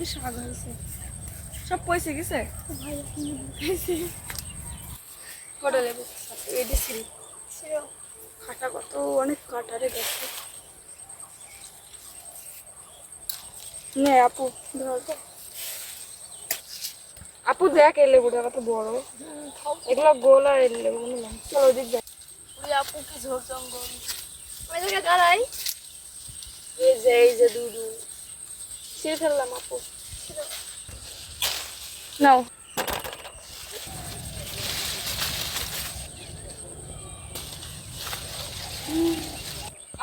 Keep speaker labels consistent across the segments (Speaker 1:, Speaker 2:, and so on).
Speaker 1: শাক হয়েছে সব পয়সে গেছে ভাই খাইছে কটা লেবু এডি ছিল কাটা কত অনেক কাটারে গেছে নে আপু ধর তো আপু দেখ এই লেবুটা কত বড় এগুলো গোল আর এই লেবু নিলাম চলো দিক দেখ আপু কি ঝোর জঙ্গল ওই জায়গায় দাঁড়াই এই যে দুদু ছিঁড়ে ফেললাম আপু নাও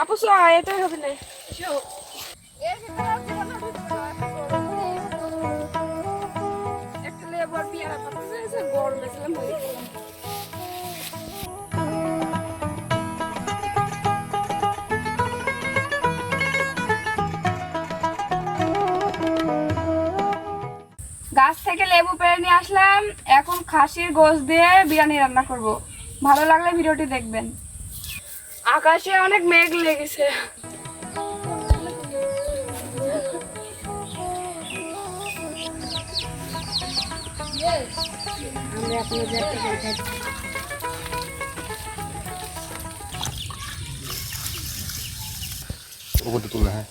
Speaker 1: আপু সো এটাই হবে না একটা লেবু আর পেয়ারা পাতা গরম বেছিলাম হয়ে গেলাম গাছ থেকে লেবু পেড়ে নিয়ে আসলাম এখন খাসির গোশত দিয়ে বিরিয়ানি রান্না করব ভালো লাগলে ভিডিওটি দেখবেন আকাশে অনেক মেঘ লেগেছে
Speaker 2: ওপরটা তুলে হ্যাঁ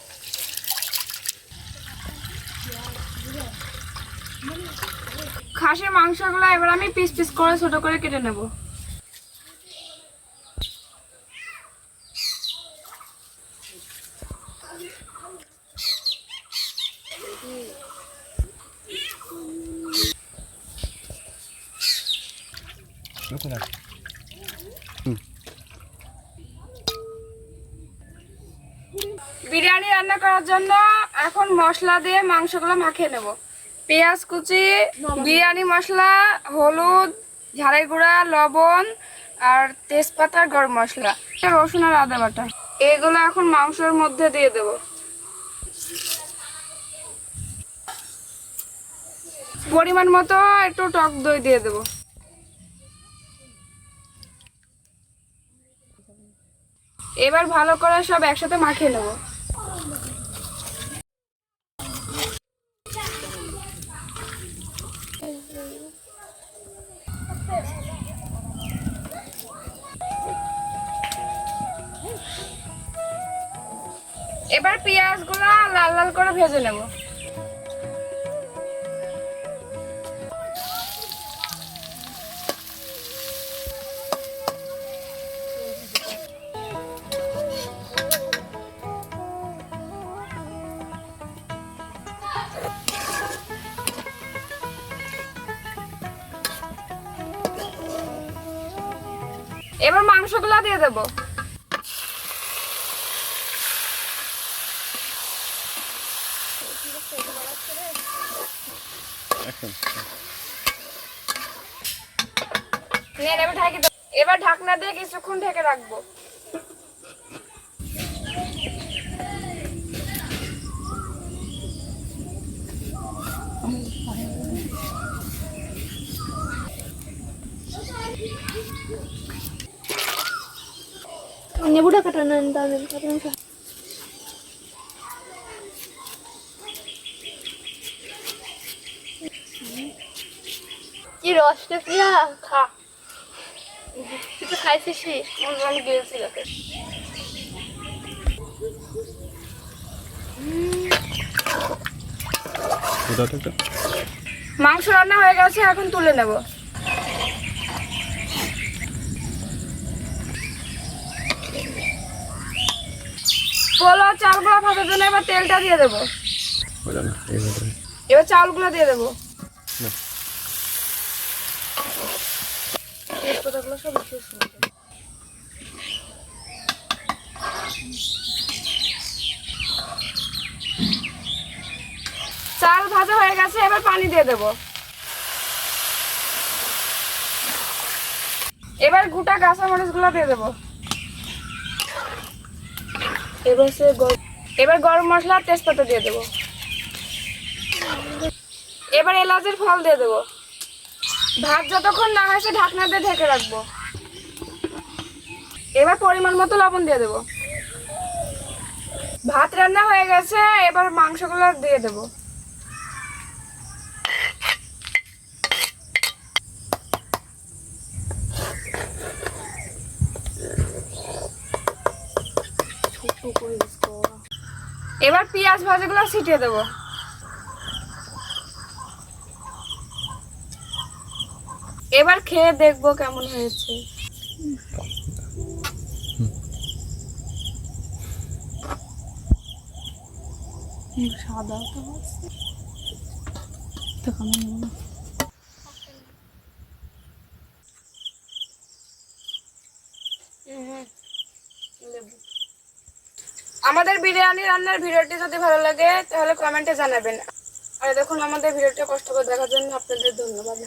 Speaker 1: খাসির মাংসগুলো এবার আমি পিস পিস করে ছোট করে কেটে নেব বিরিয়ানি রান্না করার জন্য এখন মশলা দিয়ে মাংসগুলো মাখিয়ে নেব পেঁয়াজ কুচি বিরিয়ানি মশলা হলুদ ঝাড়াই গুঁড়া লবণ আর তেজপাতা গরম মশলা রসুন আর আদা বাটা এগুলো এখন মাংসের মধ্যে দিয়ে দেব পরিমাণ মতো একটু টক দই দিয়ে দেব এবার ভালো করে সব একসাথে মাখিয়ে নেব এবার পেঁয়াজগুলো লাল লাল করে ভেজে নেব এবার মাংসগুলো দিয়ে দেব এবার ঢাকনা দিয়ে কিছুক্ষণ ঢেকে রাখবো
Speaker 3: নেবুটা কাটানো কাটানো কি রসটা প্রিয়া
Speaker 1: খা
Speaker 3: তুই তো খাইছিস
Speaker 1: আমি গেছি মাংস রান্না হয়ে গেছে এখন তুলে নেব পোলাও চালগুলো ভাজার জন্য এবার তেলটা দিয়ে দেবো এবার চাউলগুলো দিয়ে দেবো চাল ভাজা হয়ে গেছে এবার পানি দিয়ে দেবো এবার গোটা কাঁচামরিচ গুলো দিয়ে দেবো এবার গরম মশলা তেজপাতা দিয়ে দেবো এবার এলাচের ফল দিয়ে দেবো ভাত যতক্ষণ না হয়েছে ঢাকনা দিয়ে ঢেকে রাখবো এবার পরিমাণ মতো লবণ দিয়ে দেবো ভাত রান্না হয়ে গেছে এবার মাংসগুলো দিয়ে দেবো এবার পেঁয়াজ ভাজাগুলো ছিটিয়ে দেবো। এবার খেয়ে দেখবো কেমন হয়েছে।
Speaker 2: সাদা তো কেমন
Speaker 1: আমাদের বিরিয়ানি রান্নার ভিডিওটি যদি ভালো লাগে তাহলে কমেন্টে জানাবেন। আর দেখুন আমাদের ভিডিওটা কষ্ট করে দেখার জন্য আপনাদের ধন্যবাদ।